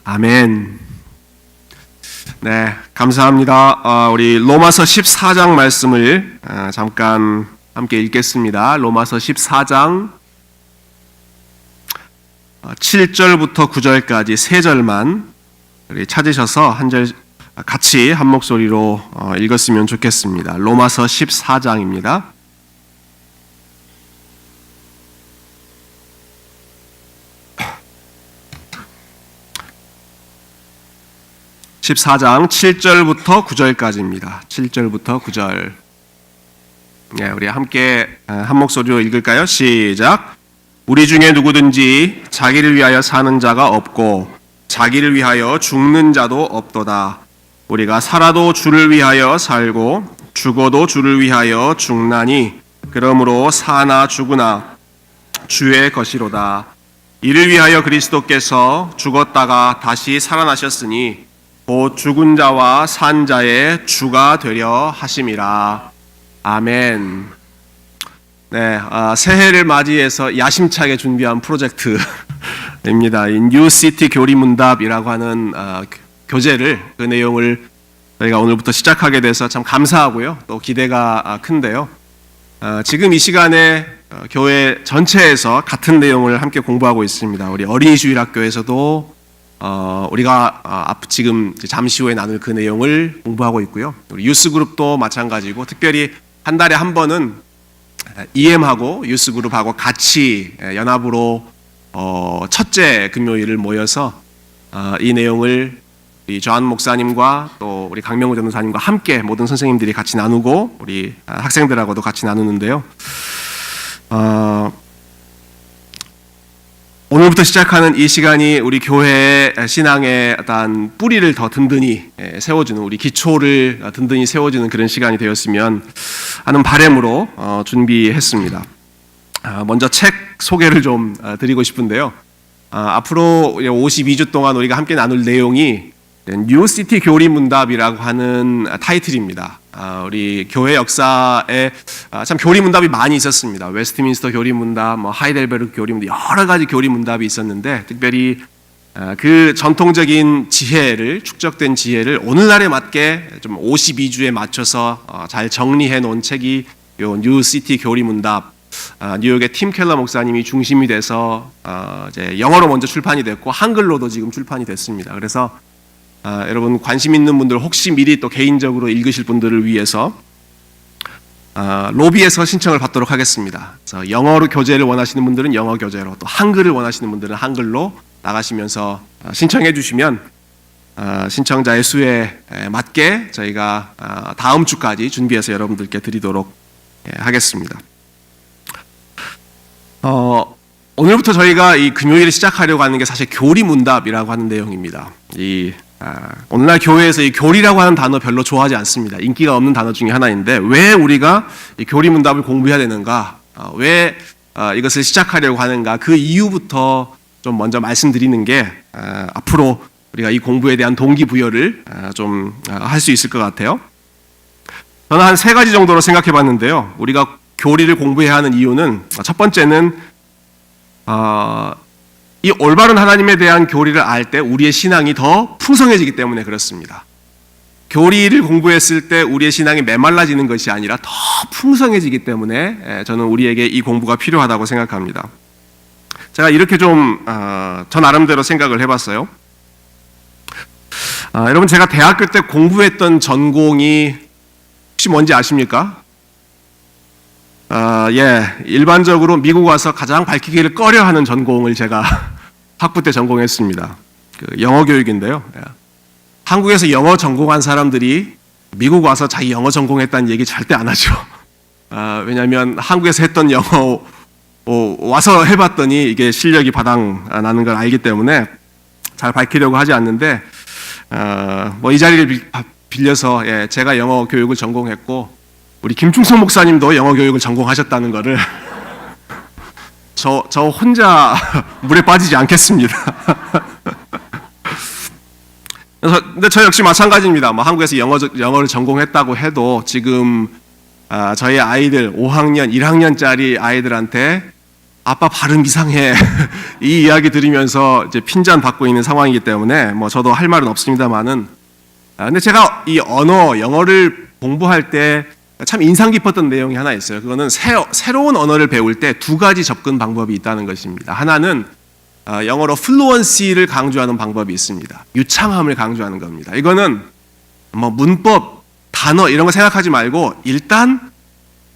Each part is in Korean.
아멘. 네, 감사합니다. 우리 로마서 14장 말씀을 잠깐 함께 읽겠습니다. 로마서 14장 7절부터 9절까지 세 절만 우리 찾으셔서 한 절 같이 한 목소리로 읽었으면 좋겠습니다. 로마서 14장입니다. (14장) 7절부터 9절까지입니다. 7절부터 9절. 네, 우리 함께 한 목소리로 읽을까요? 시작. 우리 중에 누구든지 자기를 위하여 사는 자가 없고 자기를 위하여 죽는 자도 없도다. 우리가 살아도 주를 위하여 살고 죽어도 주를 위하여 죽나니 그러므로 사나 죽으나 주의 것이로다. 이를 위하여 그리스도께서 죽었다가 다시 살아나셨으니 곧 죽은 자와 산 자의 주가 되려 하심이라. 아멘. 네, 새해를 맞이해서 야심차게 준비한 프로젝트입니다. 이 뉴시티 교리문답이라고 하는 교재를, 그 내용을 저희가 오늘부터 시작하게 돼서 참 감사하고요. 또 기대가 큰데요. 지금 이 시간에 교회 전체에서 같은 내용을 함께 공부하고 있습니다. 우리 어린이 주일학교에서도 우리가 지금 잠시 후에 나눌 그 내용을 공부하고 있고요. 우리 유스그룹도 마찬가지고, 특별히 한 달에 한 번은 EM하고 유스그룹하고 같이 연합으로 첫째 금요일을 모여서 이 내용을 우리 조한 목사님과 또 우리 강명우 전도사님과 함께 모든 선생님들이 같이 나누고 우리 학생들하고도 같이 나누는데요. 오늘부터 시작하는 이 시간이 우리 교회의 신앙의 어떤 뿌리를 더 든든히 세워주는, 우리 기초를 든든히 세워주는 그런 시간이 되었으면 하는 바람으로 준비했습니다. 먼저 책 소개를 좀 드리고 싶은데요. 앞으로 52주 동안 우리가 함께 나눌 내용이 뉴시티 교리문답이라고 하는 타이틀입니다. 우리 교회 역사에 참 교리문답이 많이 있었습니다. 웨스트민스터 교리문답, 하이델베르크 교리문답, 여러 가지 교리문답이 있었는데, 특별히 그 전통적인 지혜를, 축적된 지혜를 오늘날에 맞게 좀 52주에 맞춰서 잘 정리해 놓은 책이 요 뉴시티 교리문답, 뉴욕의 팀 켈러 목사님이 중심이 돼서 이제 영어로 먼저 출판이 됐고 한글로도 지금 출판이 됐습니다. 그래서 여러분 관심 있는 분들, 혹시 미리 또 개인적으로 읽으실 분들을 위해서 로비에서 신청을 받도록 하겠습니다. 그래서 영어로 교재를 원하시는 분들은 영어 교재로, 또 한글을 원하시는 분들은 한글로 나가시면서 신청해 주시면 신청자의 수에 맞게 저희가 다음 주까지 준비해서 여러분들께 드리도록 하겠습니다. 오늘부터 저희가 이 금요일에 시작하려고 하는 게 사실 교리문답이라고 하는 내용입니다. 오늘날 교회에서 이 교리라고 하는 단어 별로 좋아하지 않습니다. 인기가 없는 단어 중에 하나인데, 왜 우리가 이 교리문답을 공부해야 되는가, 왜 이것을 시작하려고 하는가, 그 이유부터 좀 먼저 말씀드리는 게 앞으로 우리가 이 공부에 대한 동기부여를 좀 할 수 있을 것 같아요. 저는 한 세 가지 정도로 생각해 봤는데요. 우리가 교리를 공부해야 하는 이유는, 첫 번째는 이 올바른 하나님에 대한 교리를 알 때 우리의 신앙이 더 풍성해지기 때문에 그렇습니다. 교리를 공부했을 때 우리의 신앙이 메말라지는 것이 아니라 더 풍성해지기 때문에 저는 우리에게 이 공부가 필요하다고 생각합니다. 제가 이렇게 좀 저 나름대로 생각을 해봤어요. 여러분, 제가 대학교 때 공부했던 전공이 혹시 뭔지 아십니까? 일반적으로 미국 와서 가장 밝히기를 꺼려하는 전공을 제가 학부 때 전공했습니다. 그 영어 교육인데요. 한국에서 영어 전공한 사람들이 미국 와서 자기 영어 전공했다는 얘기 절대 안 하죠. 왜냐하면 한국에서 했던 영어 와서 해봤더니 이게 실력이 바닥 나는 걸 알기 때문에 잘 밝히려고 하지 않는데, 이 자리를 빌려서 제가 영어 교육을 전공했고, 우리 김충성 목사님도 영어 교육을 전공하셨다는 거를 저 혼자 물에 빠지지 않겠습니다. 근데 저 역시 마찬가지입니다. 한국에서 영어를 전공했다고 해도 지금 저희 아이들 5학년, 1학년짜리 아이들한테 아빠 발음 이상해 이 이야기 들으면서 이제 핀잔 받고 있는 상황이기 때문에 뭐 저도 할 말은 없습니다만은 근데 제가 이 언어 영어를 공부할 때 참 인상 깊었던 내용이 하나 있어요. 그거는 새로운 언어를 배울 때 두 가지 접근 방법이 있다는 것입니다. 하나는 영어로 플루언시를 강조하는 방법이 있습니다. 유창함을 강조하는 겁니다. 이거는 뭐 문법, 단어 이런 거 생각하지 말고 일단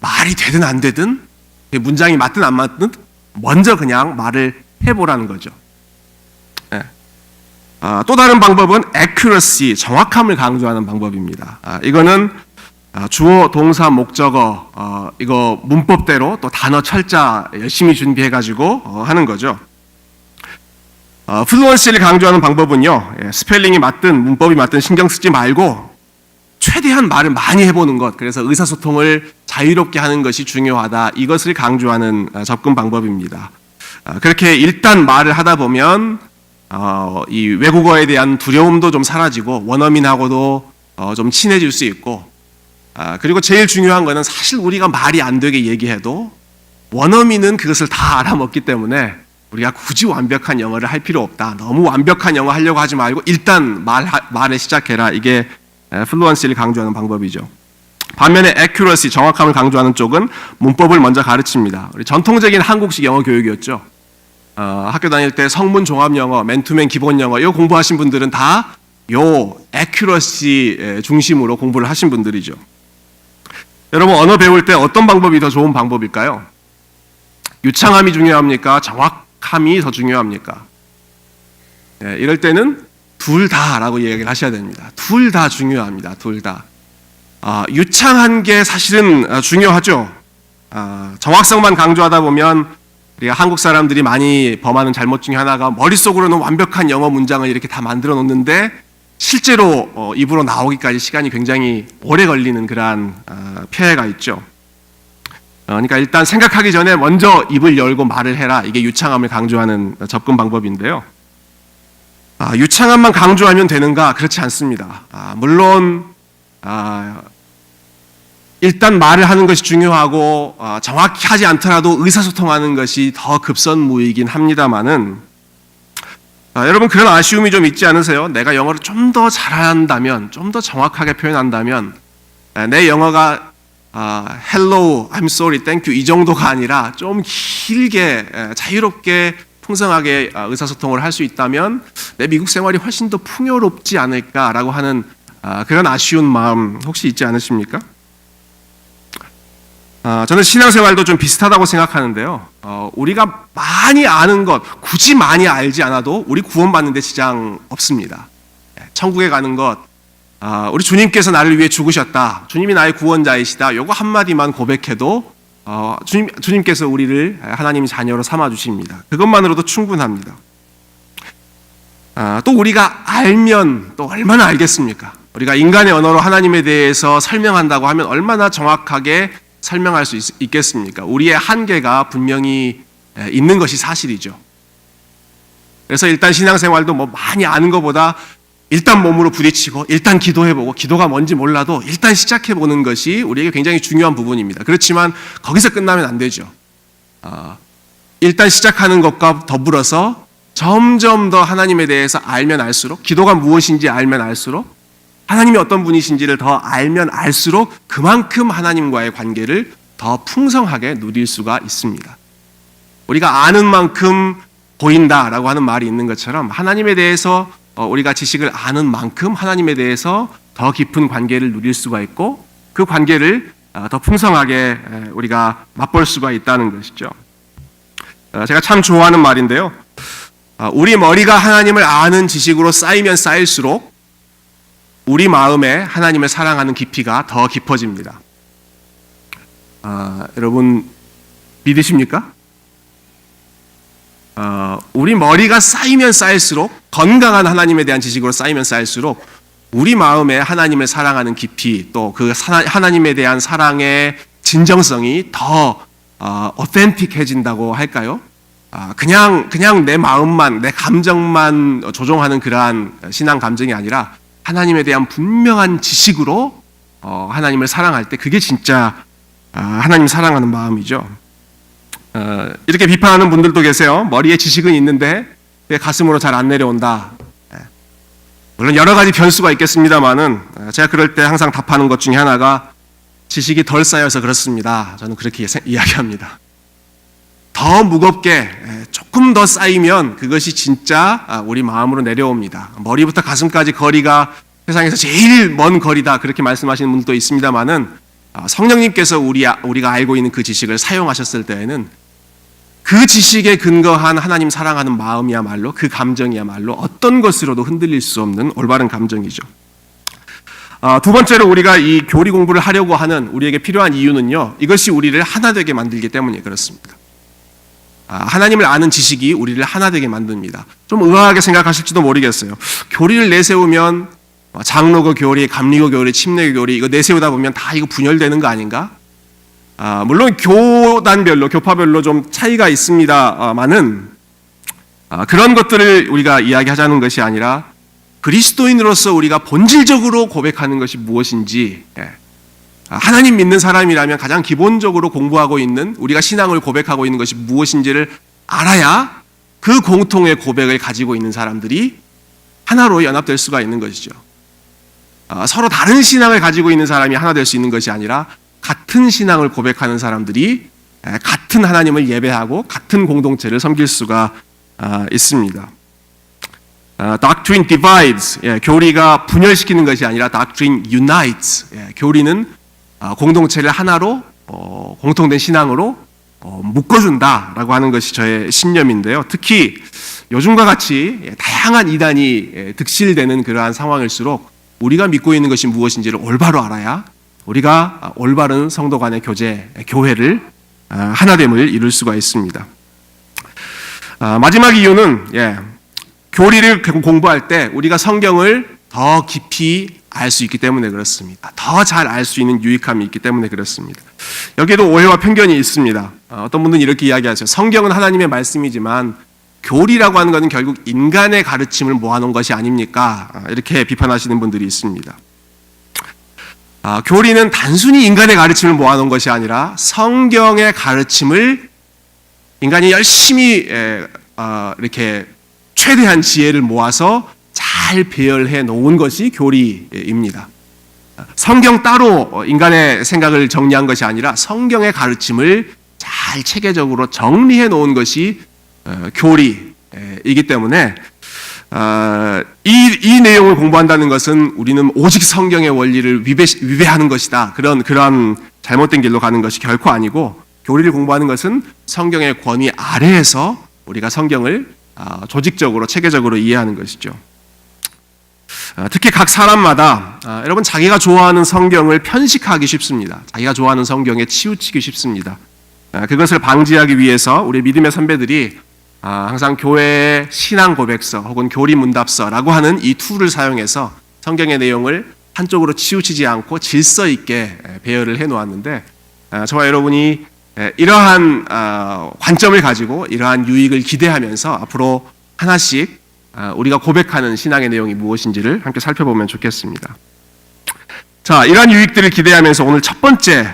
말이 되든 안 되든 문장이 맞든 안 맞든 먼저 그냥 말을 해보라는 거죠. 네. 또 다른 방법은 accuracy, 정확함을 강조하는 방법입니다. 이거는 주어, 동사, 목적어 이거 문법대로 또 단어 철자 열심히 준비해가지고 하는 거죠. 플루언시를 강조하는 방법은요, 스펠링이 맞든 문법이 맞든 신경 쓰지 말고 최대한 말을 많이 해보는 것, 그래서 의사소통을 자유롭게 하는 것이 중요하다. 이것을 강조하는 접근 방법입니다. 그렇게 일단 말을 하다 보면 이 외국어에 대한 두려움도 좀 사라지고 원어민하고도 좀 친해질 수 있고 그리고 제일 중요한 거는 사실 우리가 말이 안 되게 얘기해도 원어민은 그것을 다 알아먹기 때문에 우리가 굳이 완벽한 영어를 할 필요 없다. 너무 완벽한 영어 하려고 하지 말고 일단 말을 시작해라. 이게 플루언시를 강조하는 방법이죠. 반면에 accuracy, 정확함을 강조하는 쪽은 문법을 먼저 가르칩니다. 우리 전통적인 한국식 영어 교육이었죠. 학교 다닐 때 성문 종합 영어, 맨투맨 기본 영어 이거 공부하신 분들은 다 요 accuracy 중심으로 공부를 하신 분들이죠. 여러분 언어 배울 때 어떤 방법이 더 좋은 방법일까요? 유창함이 중요합니까? 정확함이 더 중요합니까? 이럴 때는 둘 다라고 얘기를 하셔야 됩니다. 둘 다 중요합니다. 둘 다. 유창한 게 사실은 중요하죠. 정확성만 강조하다 보면 우리가 한국 사람들이 많이 범하는 잘못 중에 하나가 머릿속으로는 완벽한 영어 문장을 이렇게 다 만들어 놓는데 실제로 입으로 나오기까지 시간이 굉장히 오래 걸리는 그러한 폐해가 있죠. 그러니까 일단 생각하기 전에 먼저 입을 열고 말을 해라. 이게 유창함을 강조하는 접근 방법인데요. 유창함만 강조하면 되는가? 그렇지 않습니다. 물론 일단 말을 하는 것이 중요하고 정확히 하지 않더라도 의사소통하는 것이 더 급선무이긴 합니다만은 여러분 그런 아쉬움이 좀 있지 않으세요? 내가 영어를 좀 더 잘한다면, 좀 더 정확하게 표현한다면 내 영어가 hello, I'm sorry, thank you 이 정도가 아니라 좀 길게 자유롭게 풍성하게 의사소통을 할 수 있다면 내 미국 생활이 훨씬 더 풍요롭지 않을까라고 하는 그런 아쉬운 마음 혹시 있지 않으십니까? 저는 신앙생활도 좀 비슷하다고 생각하는데요. 우리가 많이 아는 것, 굳이 많이 알지 않아도 우리 구원받는 데 지장 없습니다. 천국에 가는 것, 우리 주님께서 나를 위해 죽으셨다. 주님이 나의 구원자이시다. 요거 한마디만 고백해도 주님께서 우리를 하나님의 자녀로 삼아주십니다. 그것만으로도 충분합니다. 또 우리가 알면 또 얼마나 알겠습니까? 우리가 인간의 언어로 하나님에 대해서 설명한다고 하면 얼마나 정확하게 설명할 수 있겠습니까? 우리의 한계가 분명히 있는 것이 사실이죠. 그래서 일단 신앙생활도 뭐 많이 아는 것보다 일단 몸으로 부딪히고 일단 기도해보고 기도가 뭔지 몰라도 일단 시작해보는 것이 우리에게 굉장히 중요한 부분입니다. 그렇지만 거기서 끝나면 안 되죠. 일단 시작하는 것과 더불어서 점점 더 하나님에 대해서 알면 알수록 기도가 무엇인지 알면 알수록 하나님이 어떤 분이신지를 더 알면 알수록 그만큼 하나님과의 관계를 더 풍성하게 누릴 수가 있습니다. 우리가 아는 만큼 보인다라고 하는 말이 있는 것처럼 하나님에 대해서 우리가 지식을 아는 만큼 하나님에 대해서 더 깊은 관계를 누릴 수가 있고 그 관계를 더 풍성하게 우리가 맛볼 수가 있다는 것이죠. 제가 참 좋아하는 말인데요. 우리 머리가 하나님을 아는 지식으로 쌓이면 쌓일수록 우리 마음에 하나님을 사랑하는 깊이가 더 깊어집니다. 여러분 믿으십니까? 우리 머리가 쌓이면 쌓일수록 건강한 하나님에 대한 지식으로 쌓이면 쌓일수록 우리 마음에 하나님을 사랑하는 깊이 또 그 하나님에 대한 사랑의 진정성이 더 어센틱해진다고 할까요? 그냥 내 마음만 내 감정만 조종하는 그러한 신앙 감정이 아니라 하나님에 대한 분명한 지식으로 하나님을 사랑할 때 그게 진짜 하나님 사랑하는 마음이죠. 이렇게 비판하는 분들도 계세요. 머리에 지식은 있는데 왜 가슴으로 잘 안 내려온다. 물론 여러 가지 변수가 있겠습니다만은 제가 그럴 때 항상 답하는 것 중에 하나가 지식이 덜 쌓여서 그렇습니다. 저는 그렇게 이야기합니다. 더 무겁게 조금 더 쌓이면 그것이 진짜 우리 마음으로 내려옵니다. 머리부터 가슴까지 거리가 세상에서 제일 먼 거리다 그렇게 말씀하시는 분도 있습니다만은 성령님께서 우리가 알고 있는 그 지식을 사용하셨을 때에는 그 지식에 근거한 하나님 사랑하는 마음이야말로 그 감정이야말로 어떤 것으로도 흔들릴 수 없는 올바른 감정이죠. 두 번째로 우리가 이 교리 공부를 하려고 하는 우리에게 필요한 이유는요. 이것이 우리를 하나 되게 만들기 때문에 그렇습니다. 하나님을 아는 지식이 우리를 하나 되게 만듭니다. 좀 의아하게 생각하실지도 모르겠어요. 교리를 내세우면 장로교 교리, 감리교 교리, 침례교 교리 이거 내세우다 보면 다 이거 분열되는 거 아닌가? 물론 교단별로, 교파별로 좀 차이가 있습니다만은 그런 것들을 우리가 이야기하자는 것이 아니라 그리스도인으로서 우리가 본질적으로 고백하는 것이 무엇인지 하나님 믿는 사람이라면 가장 기본적으로 공부하고 있는 우리가 신앙을 고백하고 있는 것이 무엇인지를 알아야 그 공통의 고백을 가지고 있는 사람들이 하나로 연합될 수가 있는 것이죠. 서로 다른 신앙을 가지고 있는 사람이 하나 될 수 있는 것이 아니라 같은 신앙을 고백하는 사람들이 같은 하나님을 예배하고 같은 공동체를 섬길 수가 있습니다. Doctrine divides, 교리가 분열시키는 것이 아니라 Doctrine unites, 교리는 공동체를 하나로 공통된 신앙으로 묶어준다라고 하는 것이 저의 신념인데요. 특히 요즘과 같이 다양한 이단이 득실되는 그러한 상황일수록 우리가 믿고 있는 것이 무엇인지를 올바로 알아야 우리가 올바른 성도 간의 교회를 하나됨을 이룰 수가 있습니다. 마지막 이유는 교리를 공부할 때 우리가 성경을 더 깊이 알 수 있기 때문에 그렇습니다. 더 잘 알 수 있는 유익함이 있기 때문에 그렇습니다. 여기에도 오해와 편견이 있습니다. 어떤 분들은 이렇게 이야기하세요. 성경은 하나님의 말씀이지만 교리라고 하는 것은 결국 인간의 가르침을 모아놓은 것이 아닙니까? 이렇게 비판하시는 분들이 있습니다. 교리는 단순히 인간의 가르침을 모아놓은 것이 아니라 성경의 가르침을 인간이 열심히 이렇게 최대한 지혜를 모아서 잘 배열해 놓은 것이 교리입니다. 성경 따로 인간의 생각을 정리한 것이 아니라 성경의 가르침을 잘 체계적으로 정리해 놓은 것이 교리이기 때문에 이 내용을 공부한다는 것은 우리는 오직 성경의 원리를 위배하는 것이다. 그런 잘못된 길로 가는 것이 결코 아니고 교리를 공부하는 것은 성경의 권위 아래에서 우리가 성경을 조직적으로 체계적으로 이해하는 것이죠. 특히 각 사람마다 여러분 자기가 좋아하는 성경을 편식하기 쉽습니다. 자기가 좋아하는 성경에 치우치기 쉽습니다. 그것을 방지하기 위해서 우리 믿음의 선배들이 항상 교회의 신앙 고백서 혹은 교리 문답서라고 하는 이 툴을 사용해서 성경의 내용을 한쪽으로 치우치지 않고 질서 있게 배열을 해 놓았는데 저와 여러분이 이러한 관점을 가지고 이러한 유익을 기대하면서 앞으로 하나씩 우리가 고백하는 신앙의 내용이 무엇인지를 함께 살펴보면 좋겠습니다. 자, 이러한 유익들을 기대하면서 오늘 첫 번째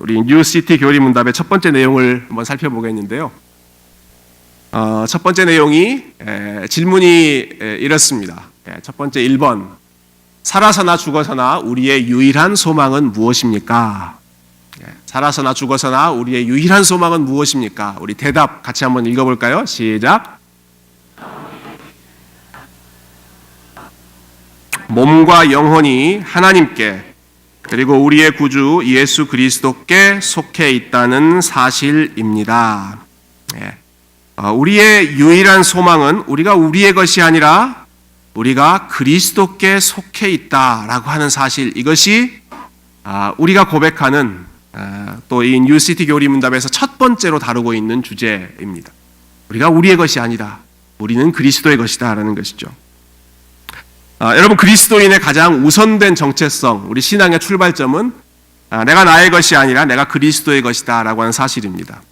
우리 뉴시티 교리 문답의 첫 번째 내용을 한번 살펴보겠는데요. 첫 번째 내용이 질문이 이렇습니다. 첫 번째 1번, 살아서나 죽어서나 우리의 유일한 소망은 무엇입니까? 살아서나 죽어서나 우리의 유일한 소망은 무엇입니까? 우리 대답 같이 한번 읽어볼까요? 시작. 몸과 영혼이 하나님께 그리고 우리의 구주 예수 그리스도께 속해 있다는 사실입니다. 우리의 유일한 소망은 우리가 우리의 것이 아니라 우리가 그리스도께 속해 있다라고 하는 사실, 이것이 우리가 고백하는 또 이 뉴시티 교리 문답에서 첫 번째로 다루고 있는 주제입니다. 우리가 우리의 것이 아니다. 우리는 그리스도의 것이다 라는 것이죠. 여러분, 그리스도인의 가장 우선된 정체성, 우리 신앙의 출발점은 내가 나의 것이 아니라 내가 그리스도의 것이다 라고 하는 사실입니다.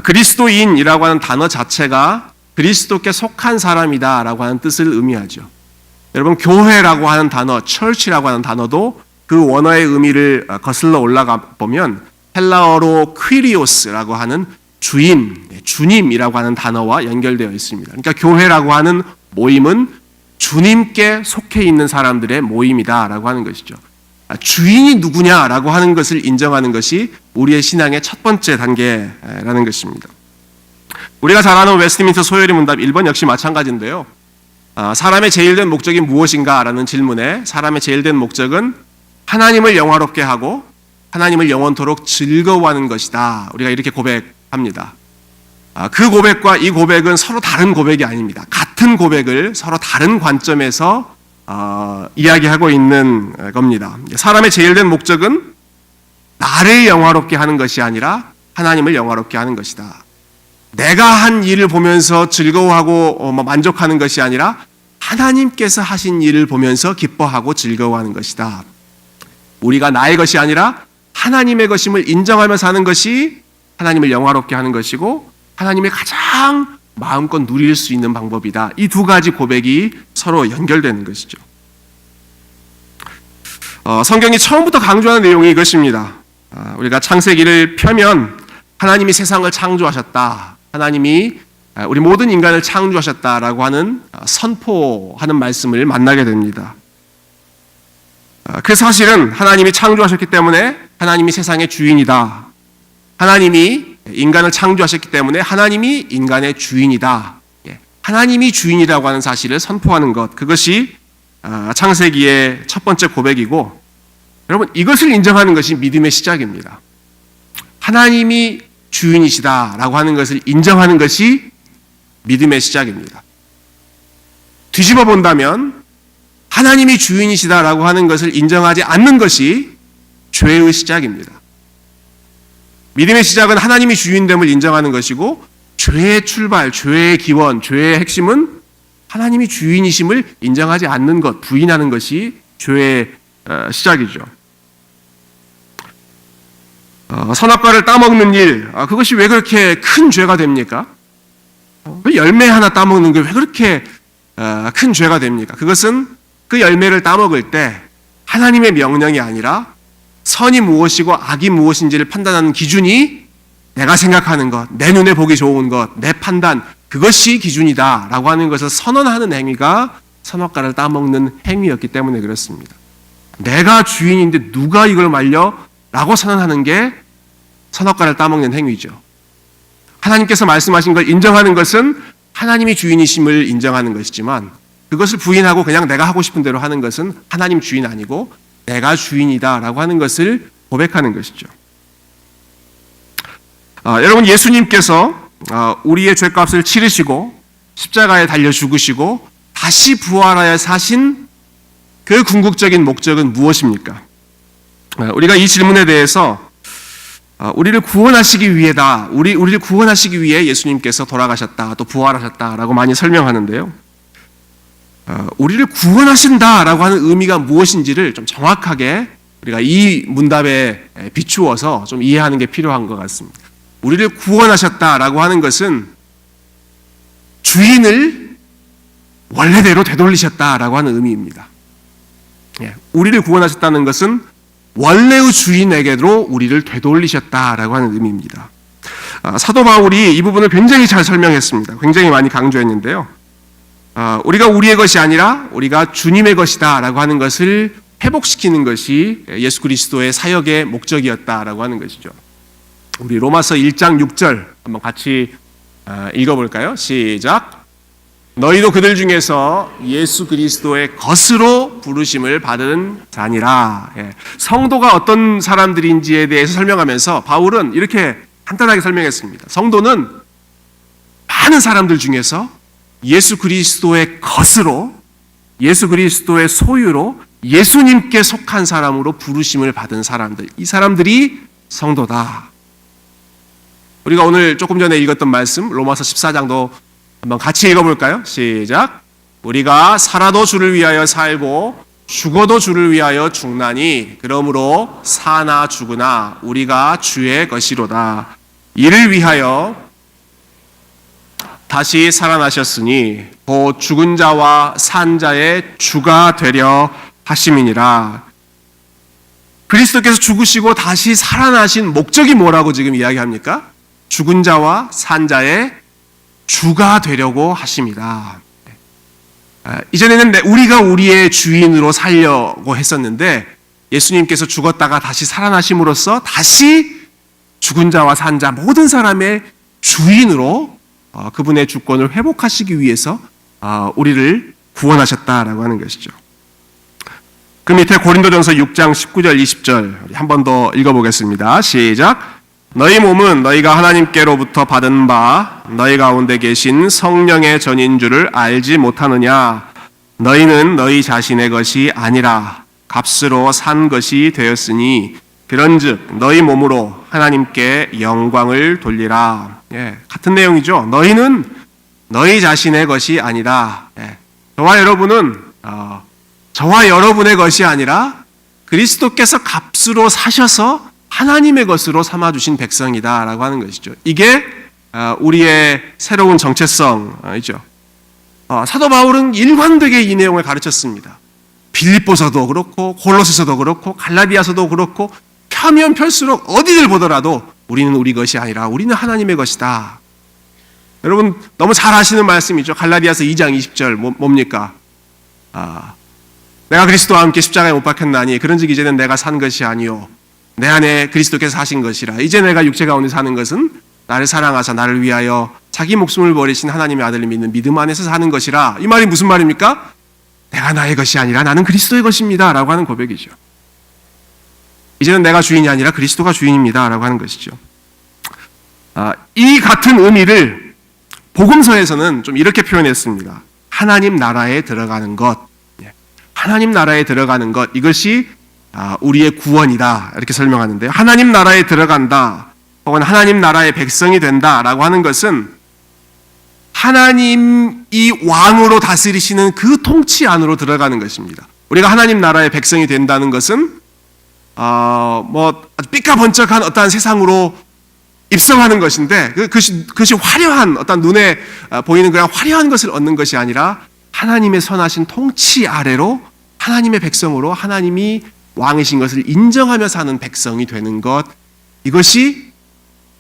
그리스도인이라고 하는 단어 자체가 그리스도께 속한 사람이다 라고 하는 뜻을 의미하죠. 여러분, 교회라고 하는 단어, church라고 하는 단어도 그 원어의 의미를 거슬러 올라가 보면 헬라어로 퀴리오스라고 하는 주인, 주님이라고 하는 단어와 연결되어 있습니다. 그러니까 교회라고 하는 모임은 주님께 속해 있는 사람들의 모임이다라고 하는 것이죠. 주인이 누구냐라고 하는 것을 인정하는 것이 우리의 신앙의 첫 번째 단계라는 것입니다. 우리가 잘 아는 웨스트민스터 소요리 문답 1번 역시 마찬가지인데요. 사람의 제일된 목적이 무엇인가라는 질문에 사람의 제일된 목적은 하나님을 영화롭게 하고 하나님을 영원토록 즐거워하는 것이다. 우리가 이렇게 고백합니다. 그 고백과 이 고백은 서로 다른 고백이 아닙니다. 같은 고백을 서로 다른 관점에서 이야기하고 있는 겁니다. 사람의 제일된 목적은 나를 영화롭게 하는 것이 아니라 하나님을 영화롭게 하는 것이다. 내가 한 일을 보면서 즐거워하고 만족하는 것이 아니라 하나님께서 하신 일을 보면서 기뻐하고 즐거워하는 것이다. 우리가 나의 것이 아니라 하나님의 것임을 인정하며 사는 것이 하나님을 영화롭게 하는 것이고 하나님의 가장 마음껏 누릴 수 있는 방법이다. 이 두 가지 고백이 서로 연결되는 것이죠. 성경이 처음부터 강조하는 내용이 이것입니다. 우리가 창세기를 펴면 하나님이 세상을 창조하셨다. 하나님이 우리 모든 인간을 창조하셨다라고 하는 선포하는 말씀을 만나게 됩니다. 그 사실은 하나님이 창조하셨기 때문에 하나님이 세상의 주인이다. 하나님이 인간을 창조하셨기 때문에 하나님이 인간의 주인이다. 하나님이 주인이라고 하는 사실을 선포하는 것, 그것이 창세기의 첫 번째 고백이고, 여러분 이것을 인정하는 것이 믿음의 시작입니다. 하나님이 주인이시다라고 하는 것을 인정하는 것이 믿음의 시작입니다. 뒤집어 본다면 하나님이 주인이시다라고 하는 것을 인정하지 않는 것이 죄의 시작입니다. 믿음의 시작은 하나님이 주인됨을 인정하는 것이고 죄의 출발, 죄의 기원, 죄의 핵심은 하나님이 주인이심을 인정하지 않는 것, 부인하는 것이 죄의 시작이죠. 선악과를 따먹는 일, 그것이 왜 그렇게 큰 죄가 됩니까? 열매 하나 따먹는 게 왜 그렇게 큰 죄가 됩니까? 그것은 그 열매를 따먹을 때 하나님의 명령이 아니라 선이 무엇이고 악이 무엇인지를 판단하는 기준이 내가 생각하는 것, 내 눈에 보기 좋은 것, 내 판단, 그것이 기준이다 라고 하는 것을 선언하는 행위가 선악과를 따먹는 행위였기 때문에 그렇습니다. 내가 주인인데 누가 이걸 말려? 라고 선언하는 게 선악과를 따먹는 행위죠. 하나님께서 말씀하신 걸 인정하는 것은 하나님이 주인이심을 인정하는 것이지만 그것을 부인하고 그냥 내가 하고 싶은 대로 하는 것은 하나님 주인 아니고 내가 주인이다 라고 하는 것을 고백하는 것이죠. 여러분 예수님께서 우리의 죄값을 치르시고 십자가에 달려 죽으시고 다시 부활하여 사신 그 궁극적인 목적은 무엇입니까? 우리가 이 질문에 대해서 우리를 구원하시기 위해다. 우리를 구원하시기 위해 예수님께서 돌아가셨다. 또 부활하셨다라고 많이 설명하는데요. 우리를 구원하신다라고 하는 의미가 무엇인지를 좀 정확하게 우리가 이 문답에 비추어서 좀 이해하는 게 필요한 것 같습니다. 우리를 구원하셨다라고 하는 것은 주인을 원래대로 되돌리셨다라고 하는 의미입니다. 우리를 구원하셨다는 것은 원래의 주인에게로 우리를 되돌리셨다라고 하는 의미입니다. 사도 바울이 이 부분을 굉장히 잘 설명했습니다. 굉장히 많이 강조했는데요. 우리가 우리의 것이 아니라 우리가 주님의 것이다라고 하는 것을 회복시키는 것이 예수 그리스도의 사역의 목적이었다라고 하는 것이죠. 우리 로마서 1장 6절 한번 같이 읽어볼까요? 시작. 너희도 그들 중에서 예수 그리스도의 것으로 부르심을 받은 자니라. 성도가 어떤 사람들인지에 대해서 설명하면서 바울은 이렇게 간단하게 설명했습니다. 성도는 많은 사람들 중에서 예수 그리스도의 것으로, 예수 그리스도의 소유로 예수님께 속한 사람으로 부르심을 받은 사람들, 이 사람들이 성도다. 우리가 오늘 조금 전에 읽었던 말씀 로마서 14장도 한번 같이 읽어볼까요? 시작. 우리가 살아도 주를 위하여 살고 죽어도 주를 위하여 죽나니 그러므로 사나 죽으나 우리가 주의 것이로다. 이를 위하여 다시 살아나셨으니 곧 죽은 자와 산 자의 주가 되려 하심이니라. 그리스도께서 죽으시고 다시 살아나신 목적이 뭐라고 지금 이야기합니까? 죽은 자와 산 자의 주가 되려고 하십니다. 이전에는 우리가 우리의 주인으로 살려고 했었는데 예수님께서 죽었다가 다시 살아나심으로써 다시 죽은 자와 산 자 모든 사람의 주인으로 그분의 주권을 회복하시기 위해서 우리를 구원하셨다라고 하는 것이죠. 그 밑에 고린도전서 6장 19절 20절 한 번 더 읽어보겠습니다. 시작. 너희 몸은 너희가 하나님께로부터 받은 바 너희 가운데 계신 성령의 전인 줄을 알지 못하느냐. 너희는 너희 자신의 것이 아니라 값으로 산 것이 되었으니 그런즉 너희 몸으로 하나님께 영광을 돌리라. 같은 내용이죠. 너희는 너희 자신의 것이 아니라 저와 여러분의 것이 아니라 그리스도께서 값으로 사셔서 하나님의 것으로 삼아주신 백성이다라고 하는 것이죠. 이게 우리의 새로운 정체성이죠. 사도 바울은 일관되게 이 내용을 가르쳤습니다. 빌립보서도 그렇고 골로새서도 그렇고 갈라디아서도 그렇고 펴면 펼수록 어디를 보더라도 우리는 우리 것이 아니라 우리는 하나님의 것이다. 여러분 너무 잘 아시는 말씀이죠. 갈라디아서 2장 20절 뭡니까? 내가 그리스도와 함께 십자가에 못 박혔나니 그런즉 이제는 내가 산 것이 아니요 내 안에 그리스도께서 사신 것이라. 이제 내가 육체 가운데 사는 것은 나를 사랑하사 나를 위하여 자기 목숨을 버리신 하나님의 아들을 믿는 믿음 안에서 사는 것이라. 이 말이 무슨 말입니까? 내가 나의 것이 아니라 나는 그리스도의 것입니다 라고 하는 고백이죠. 이제는 내가 주인이 아니라 그리스도가 주인입니다 라고 하는 것이죠. 이 같은 의미를 복음서에서는 좀 이렇게 표현했습니다. 하나님 나라에 들어가는 것, 하나님 나라에 들어가는 것, 이것이 우리의 구원이다 이렇게 설명하는데요. 하나님 나라에 들어간다 혹은 하나님 나라의 백성이 된다라고 하는 것은 하나님이 왕으로 다스리시는 그 통치 안으로 들어가는 것입니다. 우리가 하나님 나라의 백성이 된다는 것은 아주 삐까번쩍한 어떠한 세상으로 입성하는 것인데 그것이 화려한 어떤 눈에 보이는 그런 화려한 것을 얻는 것이 아니라 하나님의 선하신 통치 아래로 하나님의 백성으로 하나님이 왕이신 것을 인정하며 사는 백성이 되는 것, 이것이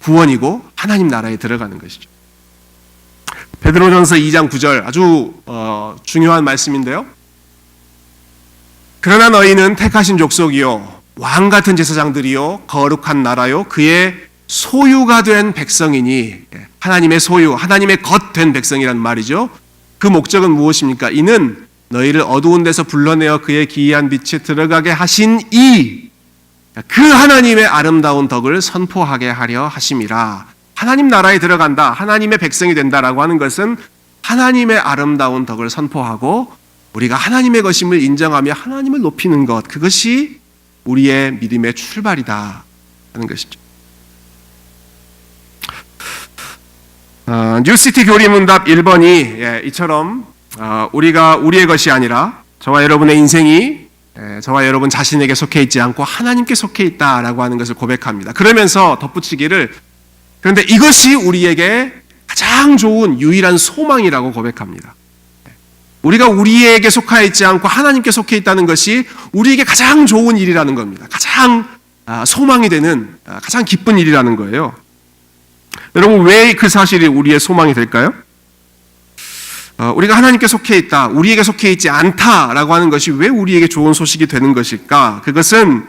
구원이고 하나님 나라에 들어가는 것이죠. 베드로전서 2장 9절 아주 중요한 말씀인데요. 그러나 너희는 택하신 족속이요 왕 같은 제사장들이요 거룩한 나라요 그의 소유가 된 백성이니, 하나님의 소유, 하나님의 것 된 백성이란 말이죠. 그 목적은 무엇입니까? 이는 너희를 어두운 데서 불러내어 그의 기이한 빛에 들어가게 하신 그 하나님의 아름다운 덕을 선포하게 하려 하심이라. 하나님 나라에 들어간다, 하나님의 백성이 된다라고 하는 것은 하나님의 아름다운 덕을 선포하고 우리가 하나님의 것임을 인정하며 하나님을 높이는 것, 그것이 우리의 믿음의 출발이다 하는 것이죠. 뉴시티 교리문답 1번이 이처럼 우리가 우리의 것이 아니라 저와 여러분의 인생이 저와 여러분 자신에게 속해 있지 않고 하나님께 속해 있다라고 하는 것을 고백합니다. 그러면서 덧붙이기를 그런데 이것이 우리에게 가장 좋은 유일한 소망이라고 고백합니다. 우리가 우리에게 속해 있지 않고 하나님께 속해 있다는 것이 우리에게 가장 좋은 일이라는 겁니다. 가장 소망이 되는 가장 기쁜 일이라는 거예요. 여러분 왜 그 사실이 우리의 소망이 될까요? 우리가 하나님께 속해 있다, 우리에게 속해 있지 않다라고 하는 것이 왜 우리에게 좋은 소식이 되는 것일까? 그것은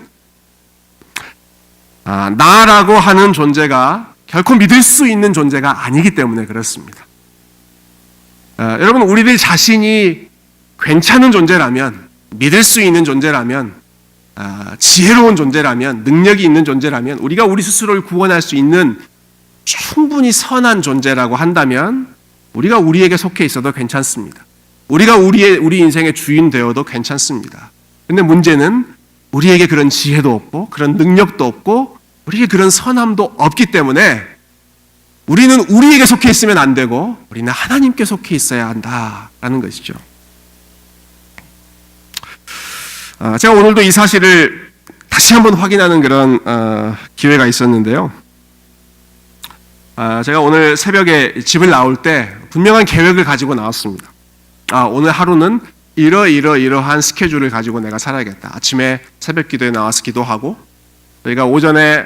나라고 하는 존재가 결코 믿을 수 있는 존재가 아니기 때문에 그렇습니다. 여러분 우리들 자신이 괜찮은 존재라면, 믿을 수 있는 존재라면, 지혜로운 존재라면, 능력이 있는 존재라면, 우리가 우리 스스로를 구원할 수 있는 충분히 선한 존재라고 한다면 우리가 우리에게 속해 있어도 괜찮습니다. 우리가 우리 인생의 주인 되어도 괜찮습니다. 그런데 문제는 우리에게 그런 지혜도 없고 그런 능력도 없고 우리에게 그런 선함도 없기 때문에 우리는 우리에게 속해 있으면 안 되고 우리는 하나님께 속해 있어야 한다라는 것이죠. 제가 오늘도 이 사실을 다시 한번 확인하는 그런 기회가 있었는데요. 제가 오늘 새벽에 집을 나올 때 분명한 계획을 가지고 나왔습니다. 오늘 하루는 이러한 스케줄을 가지고 내가 살아야겠다. 아침에 새벽 기도에 나와서 기도하고, 저희가 오전에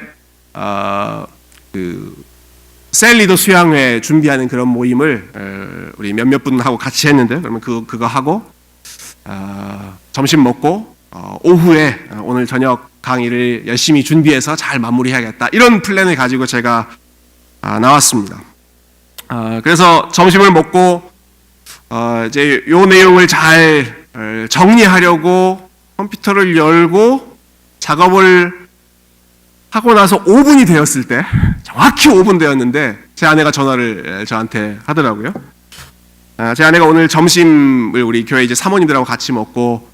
셀리도 수양회 준비하는 그런 모임을 우리 몇몇 분하고 같이 했는데, 그러면 그거 하고 점심 먹고 오후에 오늘 저녁 강의를 열심히 준비해서 잘 마무리해야겠다. 이런 플랜을 가지고 제가 나왔습니다. 그래서 점심을 먹고 이제 요 내용을 잘 정리하려고 컴퓨터를 열고 작업을 하고 나서 5분이 되었을 때, 정확히 5분 되었는데 제 아내가 전화를 저한테 하더라고요. 제 아내가 오늘 점심을 우리 교회 이제 사모님들하고 같이 먹고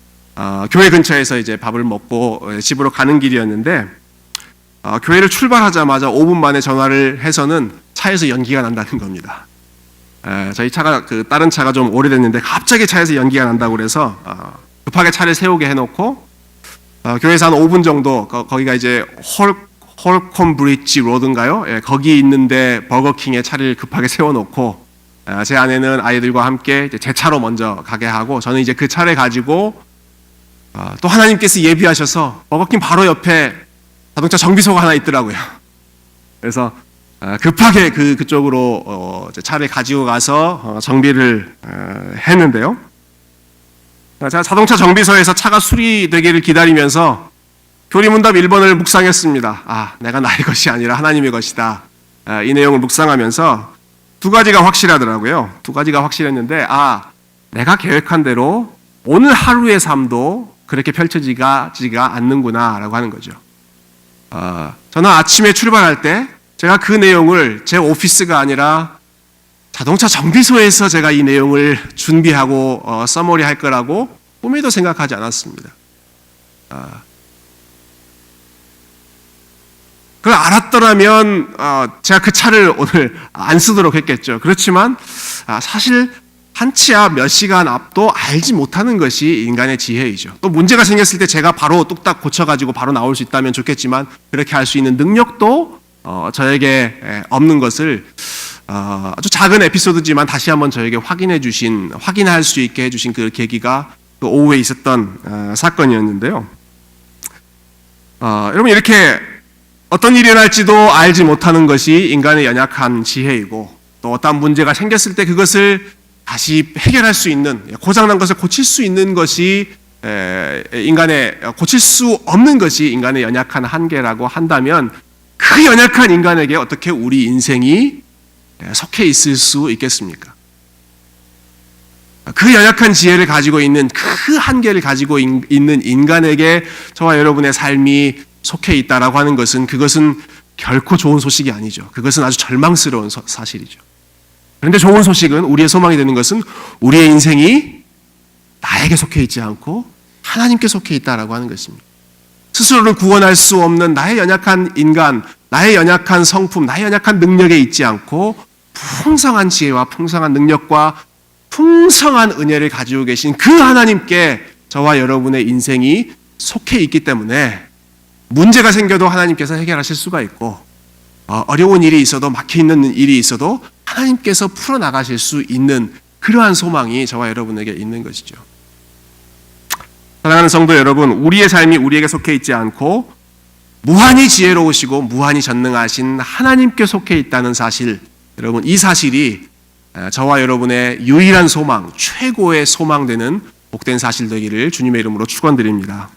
교회 근처에서 이제 밥을 먹고 집으로 가는 길이었는데, 교회를 출발하자마자 5분 만에 전화를 해서는 차에서 연기가 난다는 겁니다. 저희 차가 다른 차가 좀 오래됐는데 갑자기 차에서 연기가 난다고 그래서 급하게 차를 세우게 해놓고 교회에서 한 5분 정도 거기가 이제 홀콤 브릿지 로드인가요? 예, 거기 있는데 버거킹에 차를 급하게 세워놓고 제 아내는 아이들과 함께 이제 제 차로 먼저 가게 하고, 저는 이제 그 차를 가지고 또 하나님께서 예비하셔서 버거킹 바로 옆에 자동차 정비소가 하나 있더라고요. 그래서 급하게 그쪽으로 차를 가지고 가서 정비를 했는데요. 제가 자동차 정비소에서 차가 수리되기를 기다리면서 교리문답 1번을 묵상했습니다. 내가 나의 것이 아니라 하나님의 것이다. 이 내용을 묵상하면서 두 가지가 확실하더라고요. 두 가지가 확실했는데, 내가 계획한 대로 오늘 하루의 삶도 그렇게 펼쳐지지가 않는구나 라고 하는 거죠. 저는 아침에 출발할 때 제가 그 내용을 제 오피스가 아니라 자동차 정비소에서 제가 이 내용을 준비하고 서머리 할 거라고 꿈에도 생각하지 않았습니다. 그걸 알았더라면 제가 그 차를 오늘 안 쓰도록 했겠죠. 그렇지만 사실 한 치 앞 몇 시간 앞도 알지 못하는 것이 인간의 지혜이죠. 또 문제가 생겼을 때 제가 바로 뚝딱 고쳐가지고 바로 나올 수 있다면 좋겠지만, 그렇게 할 수 있는 능력도 저에게 없는 것을 아주 작은 에피소드지만 다시 한번 저에게 확인할 수 있게 해주신 그 계기가 그 오후에 있었던 사건이었는데요. 여러분, 이렇게 어떤 일이 일어날지도 알지 못하는 것이 인간의 연약한 지혜이고, 또 어떤 문제가 생겼을 때 그것을 다시 해결할 수 있는, 고장난 것을 고칠 수 있는 것이 고칠 수 없는 것이 인간의 연약한 한계라고 한다면, 그 연약한 인간에게 어떻게 우리 인생이 속해 있을 수 있겠습니까? 그 연약한 지혜를 가지고 있는, 그 한계를 가지고 있는 인간에게 저와 여러분의 삶이 속해 있다라고 하는 것은, 그것은 결코 좋은 소식이 아니죠. 그것은 아주 절망스러운 사실이죠. 그런데 좋은 소식은, 우리의 소망이 되는 것은 우리의 인생이 나에게 속해 있지 않고 하나님께 속해 있다라고 하는 것입니다. 스스로를 구원할 수 없는 나의 연약한 인간, 나의 연약한 성품, 나의 연약한 능력에 있지 않고 풍성한 지혜와 풍성한 능력과 풍성한 은혜를 가지고 계신 그 하나님께 저와 여러분의 인생이 속해 있기 때문에, 문제가 생겨도 하나님께서 해결하실 수가 있고, 어려운 일이 있어도, 막혀있는 일이 있어도 하나님께서 풀어나가실 수 있는 그러한 소망이 저와 여러분에게 있는 것이죠. 사랑하는 성도 여러분, 우리의 삶이 우리에게 속해 있지 않고 무한히 지혜로우시고 무한히 전능하신 하나님께 속해 있다는 사실, 여러분, 이 사실이 저와 여러분의 유일한 소망, 최고의 소망되는 복된 사실 되기를 주님의 이름으로 축원드립니다.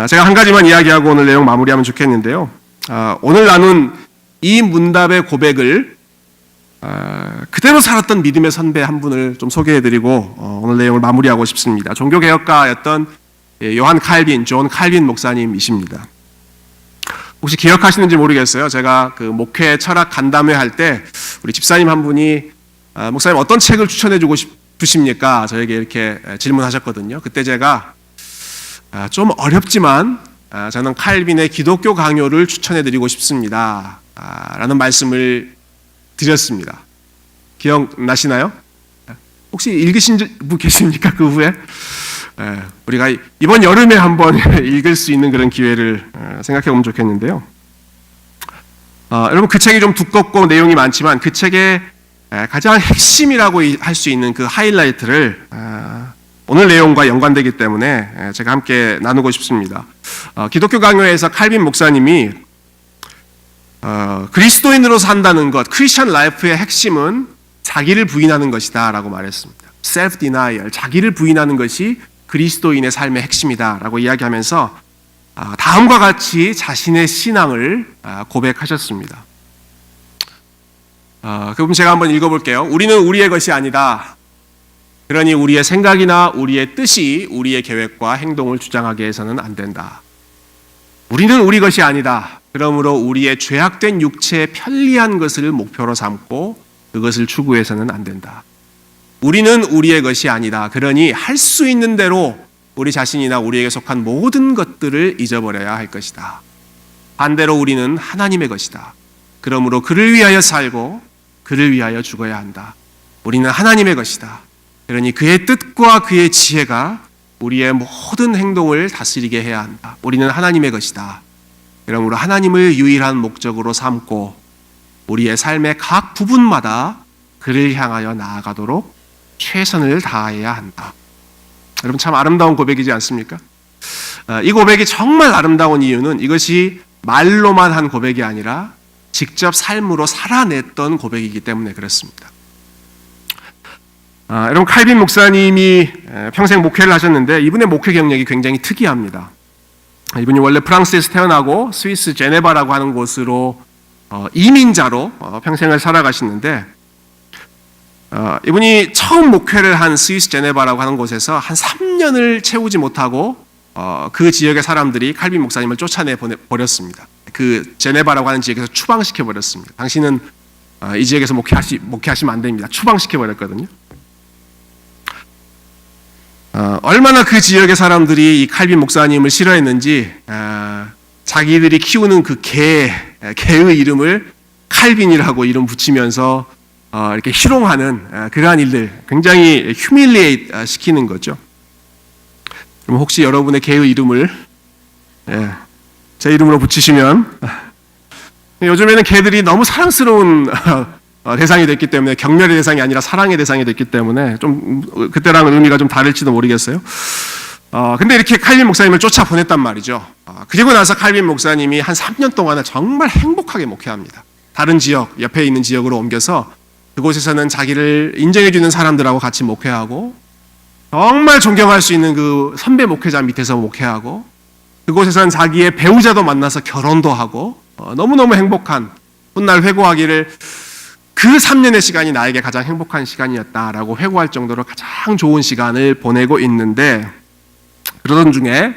제가 한 가지만 이야기하고 오늘 내용 마무리하면 좋겠는데요. 오늘 나눈 이 문답의 고백을 그대로 살았던 믿음의 선배 한 분을 좀 소개해드리고 오늘 내용을 마무리하고 싶습니다. 종교개혁가였던 존 칼빈 목사님이십니다. 혹시 기억하시는지 모르겠어요. 제가 그 목회 철학 간담회 할 때 우리 집사님 한 분이 목사님 어떤 책을 추천해주고 싶으십니까? 저에게 이렇게 질문하셨거든요. 그때 제가 좀 어렵지만 저는 칼빈의 기독교 강요를 추천해드리고 싶습니다. 라는 말씀을 드렸습니다. 기억나시나요? 혹시 읽으신 분 계십니까? 그 후에? 우리가 이번 여름에 한번 읽을 수 있는 그런 기회를 생각해 보면 좋겠는데요. 여러분, 그 책이 좀 두껍고 내용이 많지만 그 책의 가장 핵심이라고 할 수 있는 그 하이라이트를 오늘 내용과 연관되기 때문에 제가 함께 나누고 싶습니다. 기독교 강요에서 칼빈 목사님이 그리스도인으로 산다는 것, 크리스천 라이프의 핵심은 자기를 부인하는 것이다 라고 말했습니다. self denial, 자기를 부인하는 것이 그리스도인의 삶의 핵심이다 라고 이야기하면서 다음과 같이 자신의 신앙을 고백하셨습니다. 그럼 제가 한번 읽어볼게요. 우리는 우리의 것이 아니다. 그러니 우리의 생각이나 우리의 뜻이 우리의 계획과 행동을 주장하게 해서는 안 된다. 우리는 우리 것이 아니다. 그러므로 우리의 죄악된 육체의 편리한 것을 목표로 삼고 그것을 추구해서는 안 된다. 우리는 우리의 것이 아니다. 그러니 할 수 있는 대로 우리 자신이나 우리에게 속한 모든 것들을 잊어버려야 할 것이다. 반대로 우리는 하나님의 것이다. 그러므로 그를 위하여 살고 그를 위하여 죽어야 한다. 우리는 하나님의 것이다. 그러니 그의 뜻과 그의 지혜가 우리의 모든 행동을 다스리게 해야 한다. 우리는 하나님의 것이다. 그러므로 하나님을 유일한 목적으로 삼고 우리의 삶의 각 부분마다 그를 향하여 나아가도록 최선을 다해야 한다. 여러분 참 아름다운 고백이지 않습니까? 이 고백이 정말 아름다운 이유는 이것이 말로만 한 고백이 아니라 직접 삶으로 살아냈던 고백이기 때문에 그렇습니다. 여러분 칼빈 목사님이 평생 목회를 하셨는데 이분의 목회 경력이 굉장히 특이합니다. 이분이 원래 프랑스에서 태어나고 스위스 제네바라고 하는 곳으로 이민자로 평생을 살아가시는데 이분이 처음 목회를 한 스위스 제네바라고 하는 곳에서 한 3년을 채우지 못하고 그 지역의 사람들이 칼빈 목사님을 쫓아내 버렸습니다. 그 제네바라고 하는 지역에서 추방시켜 버렸습니다. 당신은 이 지역에서 목회하시면 안 됩니다. 추방시켜 버렸거든요. 얼마나 그 지역의 사람들이 이 칼빈 목사님을 싫어했는지 자기들이 키우는 그 개의 이름을 칼빈이라고 이름 붙이면서 이렇게 희롱하는 그러한 일들, 굉장히 휴밀리에이트 시키는 거죠. 그럼 혹시 여러분의 개의 이름을 제 이름으로 붙이시면 요즘에는 개들이 너무 사랑스러운 대상이 됐기 때문에 경멸의 대상이 아니라 사랑의 대상이 됐기 때문에 좀 그때랑은 의미가 좀 다를지도 모르겠어요. 근데 이렇게 칼빈 목사님을 쫓아 보냈단 말이죠. 그리고 나서 칼빈 목사님이 한 3년 동안을 정말 행복하게 목회합니다. 다른 지역, 옆에 있는 지역으로 옮겨서 그곳에서는 자기를 인정해주는 사람들하고 같이 목회하고 정말 존경할 수 있는 그 선배 목회자 밑에서 목회하고 그곳에서는 자기의 배우자도 만나서 결혼도 하고 너무너무 행복한 훗날 회고하기를 그 3년의 시간이 나에게 가장 행복한 시간이었다라고 회고할 정도로 가장 좋은 시간을 보내고 있는데 그러던 중에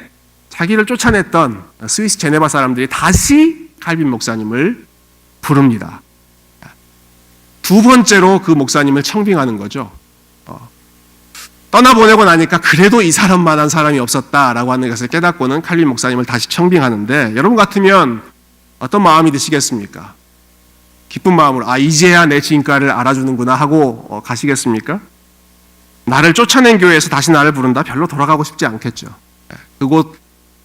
자기를 쫓아냈던 스위스 제네바 사람들이 다시 칼빈 목사님을 부릅니다. 두 번째로 그 목사님을 청빙하는 거죠. 떠나보내고 나니까 그래도 이 사람만한 사람이 없었다라고 하는 것을 깨닫고는 칼빈 목사님을 다시 청빙하는데 여러분 같으면 어떤 마음이 드시겠습니까? 기쁜 마음으로 이제야 내 진가를 알아주는구나 하고 가시겠습니까? 나를 쫓아낸 교회에서 다시 나를 부른다? 별로 돌아가고 싶지 않겠죠. 그곳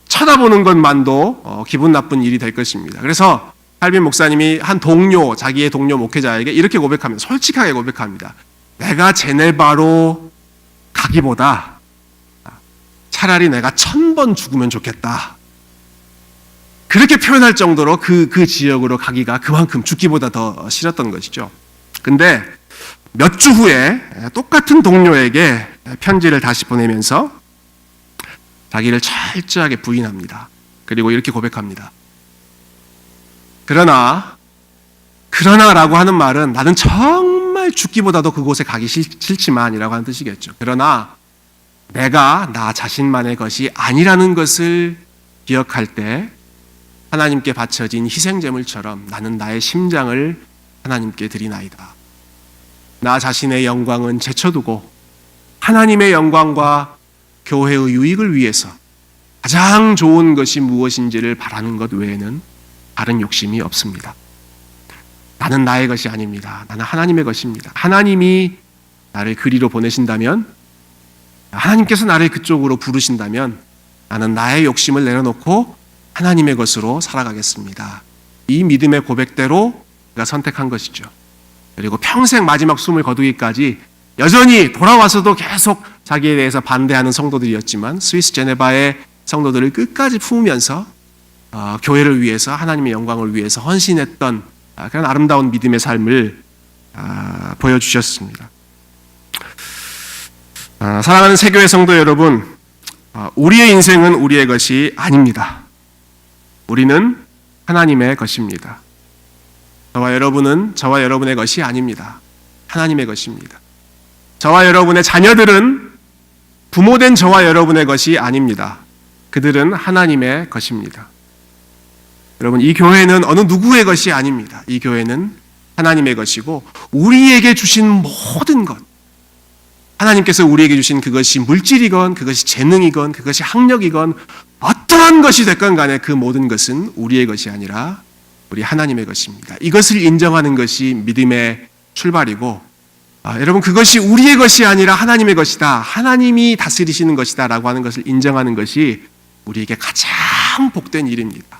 쳐다보는 것만도 기분 나쁜 일이 될 것입니다. 그래서 칼빈 목사님이 한 동료, 자기의 동료 목회자에게 이렇게 고백합니다. 솔직하게 고백합니다. 내가 제네바로 가기보다 차라리 내가 1000번 죽으면 좋겠다. 그렇게 표현할 정도로 그 지역으로 가기가 그만큼 죽기보다 더 싫었던 것이죠. 근데 몇 주 후에 똑같은 동료에게 편지를 다시 보내면서 자기를 철저하게 부인합니다. 그리고 이렇게 고백합니다. 그러나라고 하는 말은 나는 정말 죽기보다도 그곳에 가기 싫지만이라고 하는 뜻이겠죠. 그러나 내가 나 자신만의 것이 아니라는 것을 기억할 때 하나님께 바쳐진 희생제물처럼 나는 나의 심장을 하나님께 드리나이다. 나 자신의 영광은 제쳐두고 하나님의 영광과 교회의 유익을 위해서 가장 좋은 것이 무엇인지를 바라는 것 외에는 다른 욕심이 없습니다. 나는 나의 것이 아닙니다. 나는 하나님의 것입니다. 하나님이 나를 그리로 보내신다면, 하나님께서 나를 그쪽으로 부르신다면 나는 나의 욕심을 내려놓고 하나님의 것으로 살아가겠습니다. 이 믿음의 고백대로 그가 선택한 것이죠. 그리고 평생 마지막 숨을 거두기까지 여전히 돌아와서도 계속 자기에 대해서 반대하는 성도들이었지만 스위스 제네바의 성도들을 끝까지 품으면서 교회를 위해서 하나님의 영광을 위해서 헌신했던 그런 아름다운 믿음의 삶을 보여주셨습니다. 사랑하는 새교회 성도 여러분, 우리의 인생은 우리의 것이 아닙니다. 우리는 하나님의 것입니다. 저와 여러분은 저와 여러분의 것이 아닙니다. 하나님의 것입니다. 저와 여러분의 자녀들은 부모된 저와 여러분의 것이 아닙니다. 그들은 하나님의 것입니다. 여러분, 이 교회는 어느 누구의 것이 아닙니다. 이 교회는 하나님의 것이고 우리에게 주신 모든 것, 하나님께서 우리에게 주신 그것이 물질이건 그것이 재능이건 그것이 학력이건 어떠한 것이 됐건 간에 그 모든 것은 우리의 것이 아니라 우리 하나님의 것입니다. 이것을 인정하는 것이 믿음의 출발이고 여러분, 그것이 우리의 것이 아니라 하나님의 것이다, 하나님이 다스리시는 것이다 라고 하는 것을 인정하는 것이 우리에게 가장 복된 일입니다.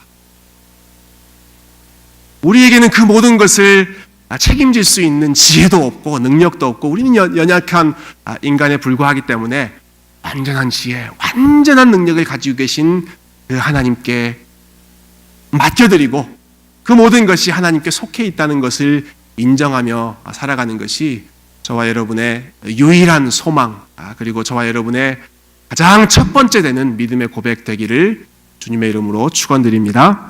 우리에게는 그 모든 것을 책임질 수 있는 지혜도 없고 능력도 없고 우리는 연약한 인간에 불과하기 때문에 완전한 지혜, 완전한 능력을 가지고 계신 그 하나님께 맡겨드리고 그 모든 것이 하나님께 속해 있다는 것을 인정하며 살아가는 것이 저와 여러분의 유일한 소망, 그리고 저와 여러분의 가장 첫 번째 되는 믿음의 고백 되기를 주님의 이름으로 축원드립니다.